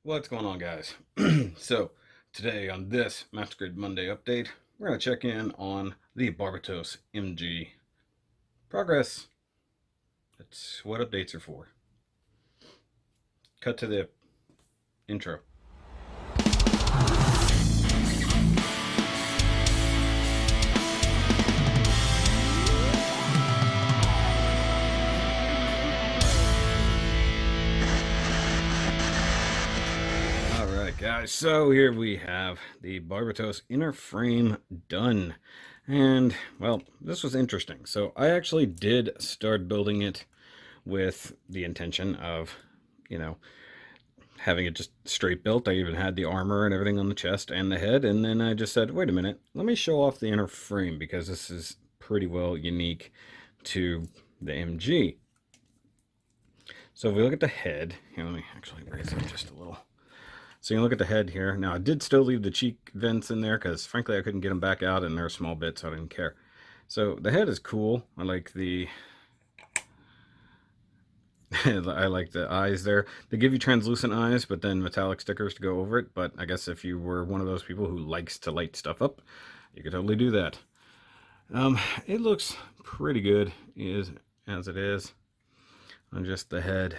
What's going on, guys? So, today on this Master Grid Monday update, we're going to check in on the Barbatos MG progress. That's what updates are for. Cut to the intro. Alright, guys, so here we have the Barbatos inner frame done. And, well, this was interesting. So, I actually did start building it with the intention of, you know, having it just straight built. I even had the armor and everything on the chest and the head, and then I just said, wait a minute, let me show off the inner frame because this is pretty well unique to the MG. So if we look at the head, here, let me actually raise it just a little. So you can look at the head here. Now I did still leave the cheek vents in there because frankly I couldn't get them back out and they're a small bit, so I didn't care. So the head is cool. I like the I like the eyes there. They give you translucent eyes, but then metallic stickers to go over it. But I guess if you were one of those people who likes to light stuff up, you could totally do that. It looks pretty good as it is on just the head.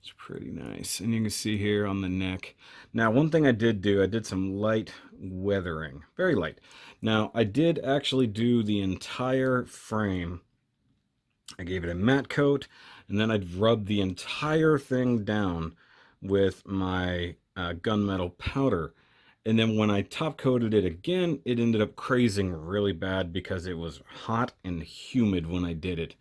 It's pretty nice. And you can see here on the neck. Now, one thing I did do, I did some light weathering. Very light. Now, I did actually do the entire frame. I gave it a matte coat, and then I'd rub the entire thing down with my gunmetal powder. And then when I top coated it again, it ended up crazing really bad because it was hot and humid when I did it.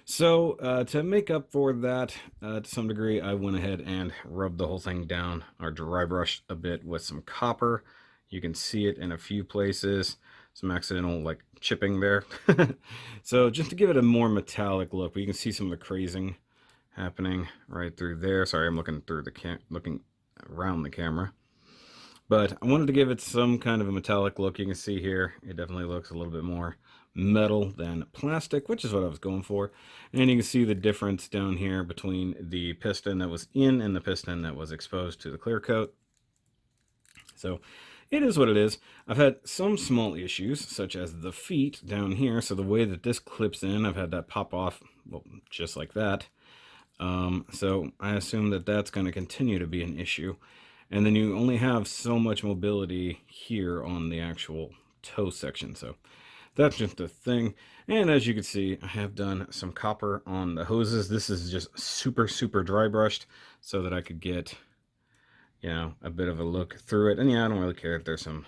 So to make up for that to some degree, I went ahead and rubbed the whole thing down, or dry brushed a bit with some copper. You can see it in a few places. Some accidental like chipping there. So just to give it a more metallic look, but you can see some of the crazing happening right through there. Sorry, I'm looking through the looking around the camera. But I wanted to give it some kind of a metallic look. You can see here, it definitely looks a little bit more metal than plastic, which is what I was going for. And you can see the difference down here between the piston that was in and the piston that was exposed to the clear coat. So it is what it is. I've had some small issues, such as the feet down here. So the way that this clips in, I've had that pop off, well, just like that. So I assume that that's going to continue to be an issue. And then you only have so much mobility here on the actual toe section. So that's just a thing. And as you can see, I have done some copper on the hoses. This is just super, super dry brushed so that I could get, you know, a bit of a look through it. And yeah, I don't really care if there's some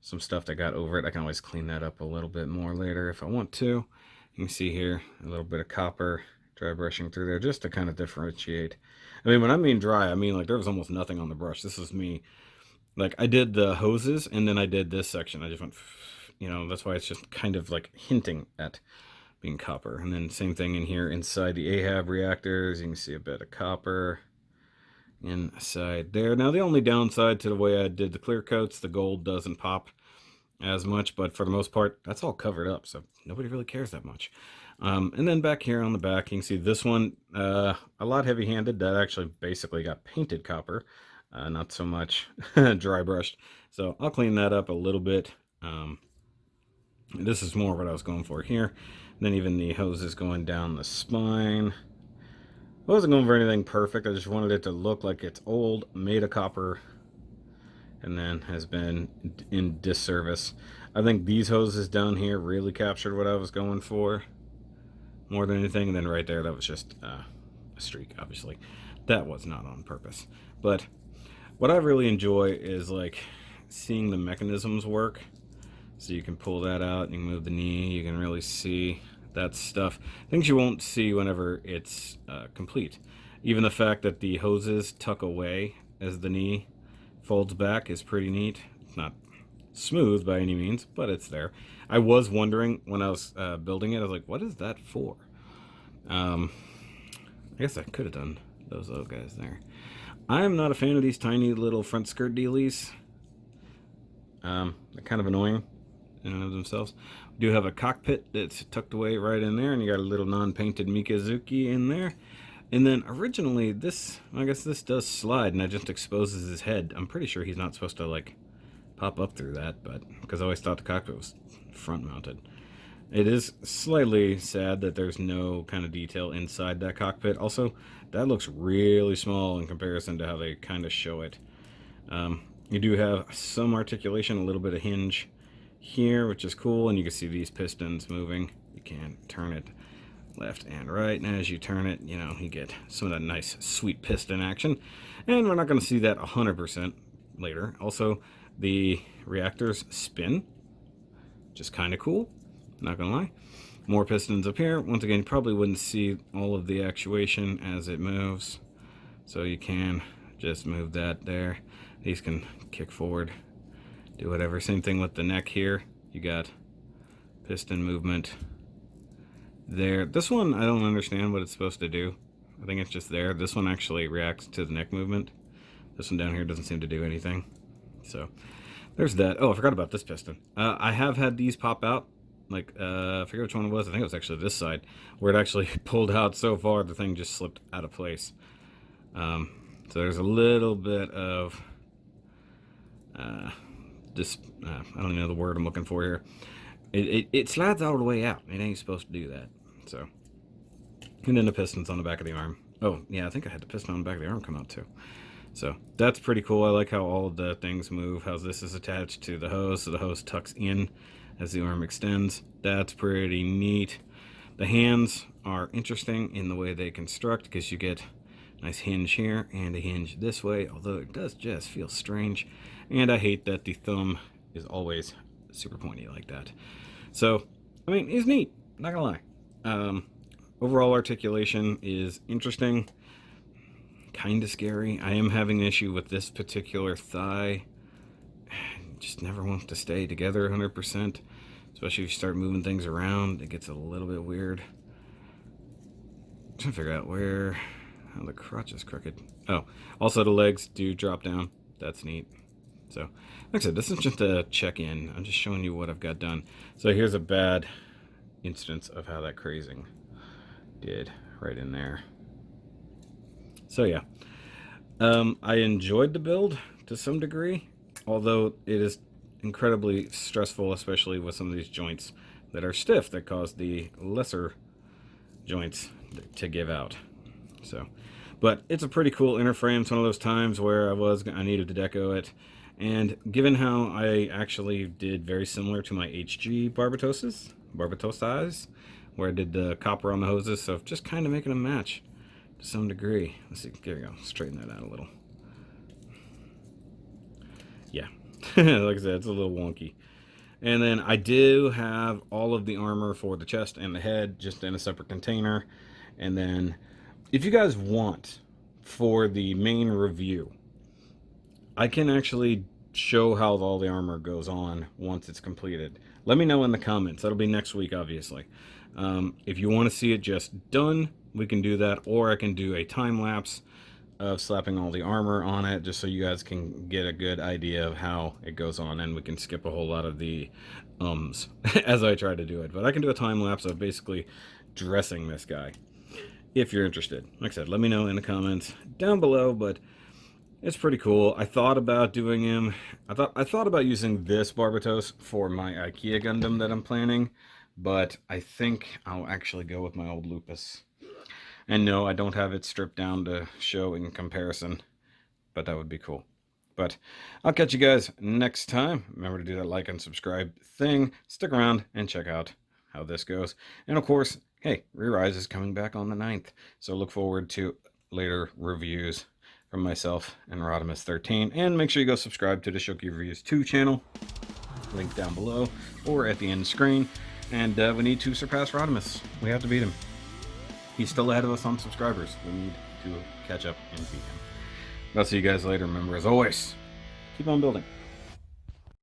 stuff that got over it. I can always clean that up a little bit more later if I want to. You can see here a little bit of copper dry brushing through there just to kind of differentiate. I mean, when I mean dry, I mean like there was almost nothing on the brush. This is me. Like I did the hoses and then I did this section. I just went, you know, that's why it's just kind of like hinting at being copper. And then same thing in here inside the AHAB reactors. You can see a bit of copper inside there. Now the only downside to the way I did the clear coats, the gold doesn't pop as much, but for the most part, that's all covered up, so nobody really cares that much. And then back here on the back, you can see this one, a lot heavy-handed. That actually basically got painted copper, not so much dry brushed. So I'll clean that up a little bit. This is more what I was going for here. And then even the hoses going down the spine. I wasn't going for anything perfect. I just wanted it to look like it's old, made of copper, and then has been in disservice. I think these hoses down here really captured what I was going for more than anything. And then right there, that was just a streak, obviously. That was not on purpose. But what I really enjoy is like seeing the mechanisms work. So you can pull that out, you can move the knee, you can really see that stuff. Things you won't see whenever it's complete. Even the fact that the hoses tuck away as the knee folds back is pretty neat. It's not smooth by any means, but it's there. I was wondering when I was building it, I was like, what is that for? I guess I could have done those little guys there. I'm not a fan of these tiny little front skirt dealies. They're kind of annoying in and of themselves. We do have a cockpit that's tucked away right in there, and you got a little non-painted Mikazuki in there. And then originally this, I guess this does slide and it just exposes his head. I'm pretty sure he's not supposed to like pop up through that, but because I always thought the cockpit was front mounted. It is slightly sad that there's no kind of detail inside that cockpit. Also, that looks really small in comparison to how they kind of show it. You do have some articulation, a little bit of hinge here, which is cool, and you can see these pistons moving. You can turn it left and right, and as you turn it, you know, you get some of that nice sweet piston action. And we're not going to see that 100% later. Also, the reactors spin, just kind of cool, not gonna lie. More pistons up here. Once again, you probably wouldn't see all of the actuation as it moves, so you can just move that there. These can kick forward, do whatever. Same thing with the neck here. You got piston movement there. This one, I don't understand what it's supposed to do. I think it's just there. This one actually reacts to the neck movement. This one down here doesn't seem to do anything. So there's that. Oh, I forgot about this piston. I have had these pop out. Like, I forget which one it was. I think it was actually this side, where it actually pulled out so far the thing just slipped out of place. So there's a little bit of I don't know the word I'm looking for here. It slides all the way out. It ain't supposed to do that. So, and then the piston's on the back of the arm. Oh, yeah, I think I had the piston on the back of the arm come out too. So that's pretty cool. I like how all of the things move, how this is attached to the hose, so the hose tucks in as the arm extends. That's pretty neat. The hands are interesting in the way they construct, because you get a nice hinge here and a hinge this way, although it does just feel strange. And I hate that the thumb is always super pointy like that. So, I mean, it's neat, not gonna lie. Overall articulation is interesting. Kind of scary. I am having an issue with this particular thigh. It just never wants to stay together 100%. Especially if you start moving things around, it gets a little bit weird. I'm trying to figure out how the crotch is crooked. Oh, also the legs do drop down. That's neat. So, like I said, this is just a check-in. I'm just showing you what I've got done. So here's a bad instance of how that crazing did right in there. So yeah, I enjoyed the build to some degree, although it is incredibly stressful, especially with some of these joints that are stiff that cause the lesser joints to give out. So, but it's a pretty cool inner frame. It's one of those times where I needed to deco it, and given how I actually did very similar to my HG Barbatoses, where I did the copper on the hoses, so just kind of making a match to some degree. Let's see, there we go, straighten that out a little. Yeah, like I said, it's a little wonky. And then I do have all of the armor for the chest and the head just in a separate container. And then if you guys want, for the main review, I can actually show how all the armor goes on once it's completed. Let me know in the comments. That'll be next week, obviously. If you want to see it just done, we can do that, or I can do a time lapse of slapping all the armor on it, just so you guys can get a good idea of how it goes on, and we can skip a whole lot of the as I try to do it. But I can do a time lapse of basically dressing this guy, if you're interested. Like I said, let me know in the comments down below, but it's pretty cool. I thought about doing him. I thought about using this Barbatos for my IKEA Gundam that I'm planning, but I think I'll actually go with my old Lupus. And no, I don't have it stripped down to show in comparison, but that would be cool. But I'll catch you guys next time. Remember to do that like and subscribe thing. Stick around and check out how this goes. And of course, hey, Re-Rise is coming back on the 9th, so look forward to later reviews from myself and Rodimus13. And make sure you go subscribe to the Shoki Reviews 2 channel. Link down below or at the end screen. And we need to surpass Rodimus. We have to beat him. He's still ahead of us on subscribers. We need to catch up and beat him. I'll see you guys later. Remember, as always, keep on building.